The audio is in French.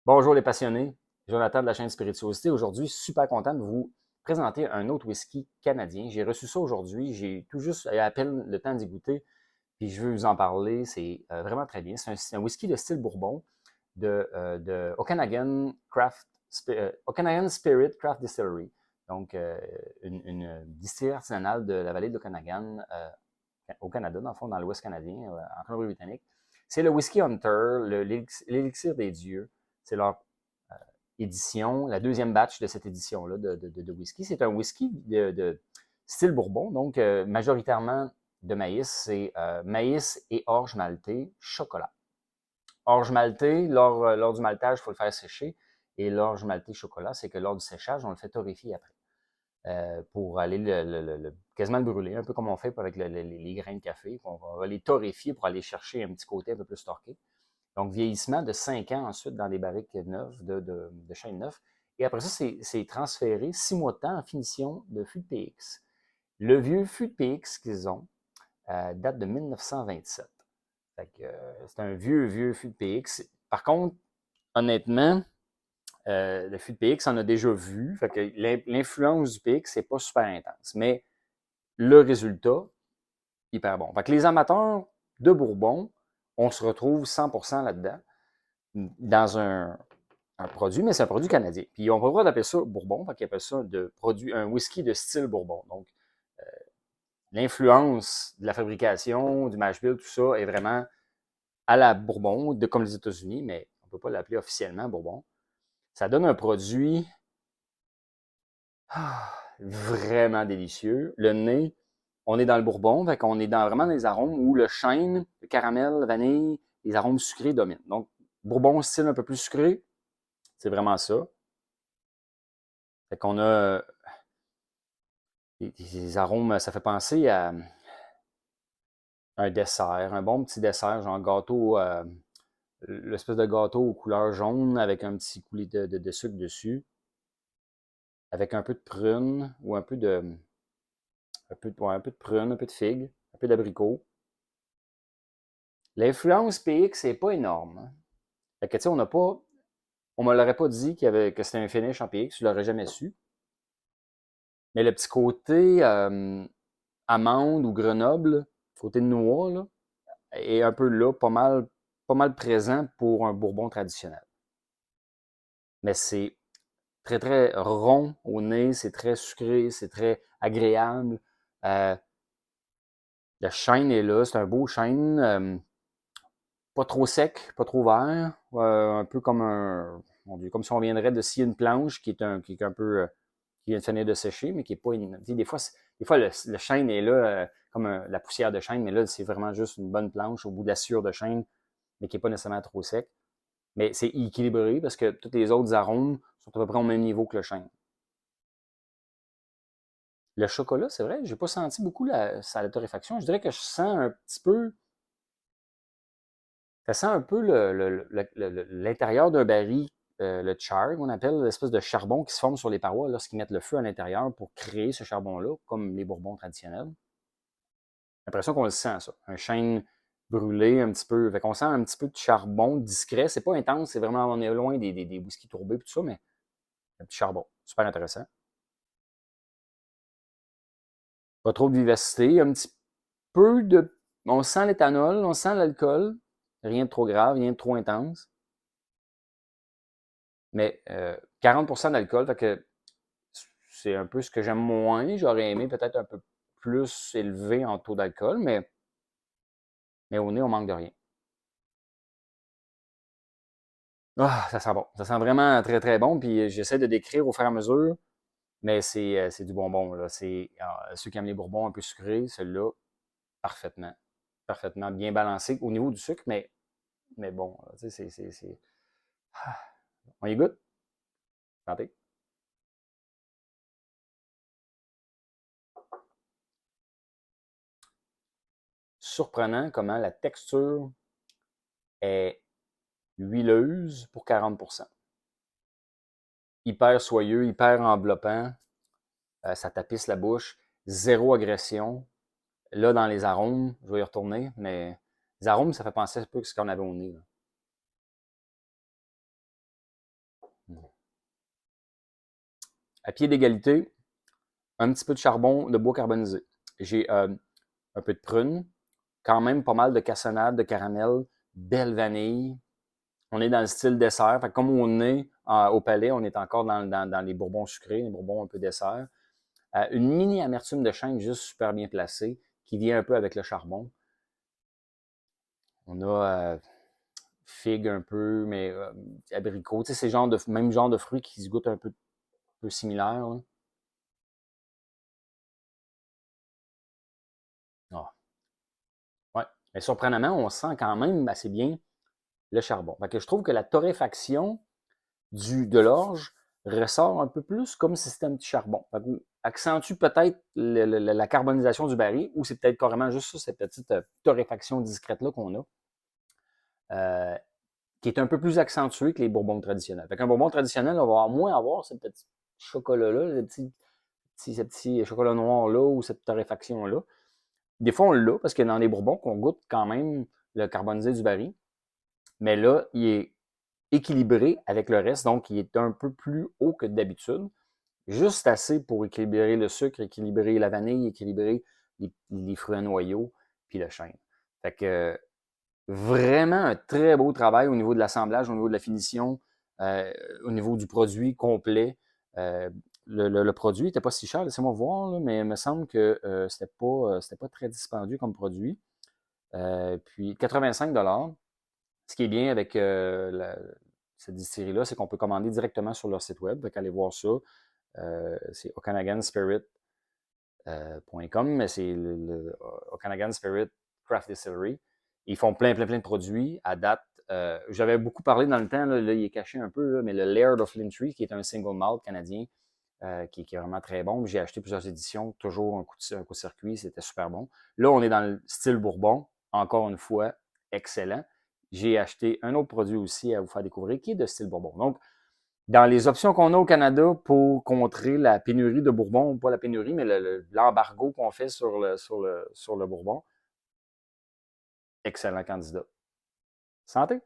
Bonjour les passionnés, Jonathan de la chaîne Spirituosité. Aujourd'hui, super content de vous présenter un autre whisky canadien. J'ai reçu ça aujourd'hui, j'ai tout juste à peine le temps d'y goûter, puis je veux vous en parler. C'est vraiment très bien. C'est un whisky de style Bourbon de Okanagan Okanagan Spirit Craft Distillery. Donc, une distillerie artisanale de la vallée de l'Okanagan au Canada, dans le fond, dans l'Ouest canadien, en Colombie-Britannique. C'est le Whisky Hunter, l'élixir des dieux. C'est leur édition, la deuxième batch de cette édition-là de whisky. C'est un whisky de style Bourbon, donc majoritairement de maïs. C'est maïs et orge maltais, chocolat. Orge maltais, lors du maltage, il faut le faire sécher. Et l'orge maltais chocolat, c'est que lors du séchage, on le fait torréfier après. Pour aller quasiment le brûler, un peu comme on fait avec les grains de café. On va les torréfier pour aller chercher un petit côté un peu plus torqué. Donc, vieillissement de 5 ans ensuite dans des barriques neuves, de chêne neuf. Et après ça, c'est transféré 6 mois de temps en finition de fût de PX. Le vieux fût de PX qu'ils ont date de 1927. C'est un vieux fût de PX. Par contre, honnêtement, le fût de PX, on a déjà vu. Fait que l'influence du PX, c'est pas super intense. Mais le résultat, hyper bon. Fait que les amateurs de Bourbon, on se retrouve 100% là-dedans, dans un produit, mais c'est un produit canadien. Puis on va le droit d'appeler ça Bourbon, fait qu'ils appellent ça un whisky de style Bourbon. Donc, l'influence de la fabrication, du mash bill, tout ça est vraiment à la Bourbon, comme les États-Unis, mais on ne peut pas l'appeler officiellement Bourbon. Ça donne un produit vraiment délicieux. Le nez, on est dans le Bourbon, fait qu'on est vraiment dans les arômes où le chêne, le caramel, la vanille, les arômes sucrés dominent. Donc, Bourbon, style un peu plus sucré, c'est vraiment ça. Fait qu'on a des arômes, ça fait penser à un dessert, un bon petit dessert, genre gâteau, l'espèce de gâteau aux couleurs jaunes avec un petit coulis de sucre dessus, avec un peu de prune ou un peu de prune, un peu de figue, un peu d'abricot. L'influence PX n'est pas énorme, hein. Fait que, tu sais, on me l'aurait pas dit que c'était un finish en PX, je l'aurais jamais su. Mais le petit côté amande ou Grenoble, côté noix, là, est un peu là, pas mal présent pour un bourbon traditionnel. Mais c'est très, très rond au nez, c'est très sucré, c'est très agréable. Euh, le chêne est là, c'est un beau chêne, pas trop sec, pas trop vert, un peu comme mon Dieu, comme si on viendrait de scier une planche qui est un peu, qui vient de finir de sécher, mais qui est pas une, des fois le chêne est là, comme la poussière de chêne, mais là, c'est vraiment juste une bonne planche au bout de la sciure de chêne, mais qui est pas nécessairement trop sec. Mais c'est équilibré parce que tous les autres arômes sont à peu près au même niveau que le chêne. Le chocolat, c'est vrai, j'ai pas senti beaucoup la torréfaction. Je dirais que je sens un petit peu, ça sent un peu l'intérieur d'un baril, le char, qu'on appelle l'espèce de charbon qui se forme sur les parois lorsqu'ils mettent le feu à l'intérieur pour créer ce charbon-là, comme les bourbons traditionnels. J'ai l'impression qu'on le sent, ça. Un chêne brûlé un petit peu. Fait qu'on sent un petit peu de charbon discret. C'est pas intense, c'est vraiment, on est loin des whisky tourbés et tout ça, mais un petit charbon. Super intéressant. Pas trop de vivacité, un petit peu de. On sent l'éthanol, on sent l'alcool. Rien de trop grave, rien de trop intense. Mais 40% d'alcool, fait que c'est un peu ce que j'aime moins. J'aurais aimé peut-être un peu plus élevé en taux d'alcool, mais au nez, on manque de rien. Ah, ça sent bon. Ça sent vraiment très, très bon. Puis j'essaie de décrire au fur et à mesure, mais c'est du bonbon, là. C'est ceux qui aiment les bourbons un peu sucrés, celui-là, parfaitement. Parfaitement bien balancé au niveau du sucre, mais bon, tu sais, ah, on y goûte? Santé. Surprenant comment la texture est huileuse pour 40%. Hyper soyeux, hyper enveloppant. Ça tapisse la bouche. Zéro agression. Là, dans les arômes, je vais y retourner, mais les arômes, ça fait penser un peu à ce qu'on avait au nez, là. à pied d'égalité, un petit peu de charbon de bois carbonisé. J'ai un peu de prune, quand même pas mal de cassonade, de caramel, belle vanille. On est dans le style dessert. Fait que comme on est au palais, on est encore dans les bourbons sucrés, les bourbons un peu dessert. Une mini amertume de chêne juste super bien placée, qui vient un peu avec le charbon. On a figue un peu, mais abricot. Tu sais, c'est genre même genre de fruits qui se goûtent un peu similaires. Là. Ah, ouais. Mais surprenamment, on sent quand même assez bien le charbon. Fait que je trouve que la torréfaction de l'orge ressort un peu plus comme si c'était un petit charbon. Fait que, accentue peut-être la carbonisation du baril, ou c'est peut-être carrément juste ça, cette petite torréfaction discrète-là qu'on a, qui est un peu plus accentuée que les bourbons traditionnels. Fait qu'un bourbon traditionnel, on va moins avoir ce petit chocolat-là, ce petit chocolat noir-là, ou cette torréfaction-là. Des fois, on l'a, parce que dans les bourbons, qu'on goûte quand même le carbonisé du baril, mais là, il est équilibré avec le reste, donc il est un peu plus haut que d'habitude. Juste assez pour équilibrer le sucre, équilibrer la vanille, équilibrer les fruits à noyaux, puis le chêne. Fait que vraiment un très beau travail au niveau de l'assemblage, au niveau de la finition, au niveau du produit complet. Euh, le produit n'était pas si cher, laissez-moi voir, là, mais il me semble que c'était pas très dispendieux comme produit. Puis 85 ce qui est bien avec cette distillerie-là, c'est qu'on peut commander directement sur leur site web. Donc, allez voir ça. C'est okanaganspirit.com, mais c'est le Okanagan Spirit Craft Distillery. Ils font plein de produits à date. J'avais beaucoup parlé dans le temps, là, il est caché un peu, là, mais le Laird of Lintry, qui est un single malt canadien, qui est vraiment très bon. J'ai acheté plusieurs éditions, toujours un coup de circuit, c'était super bon. Là, on est dans le style Bourbon, encore une fois, excellent. J'ai acheté un autre produit aussi à vous faire découvrir qui est de style Bourbon. Donc, dans les options qu'on a au Canada pour contrer la pénurie de Bourbon, pas la pénurie, mais l'embargo qu'on fait sur le Bourbon, excellent candidat. Santé!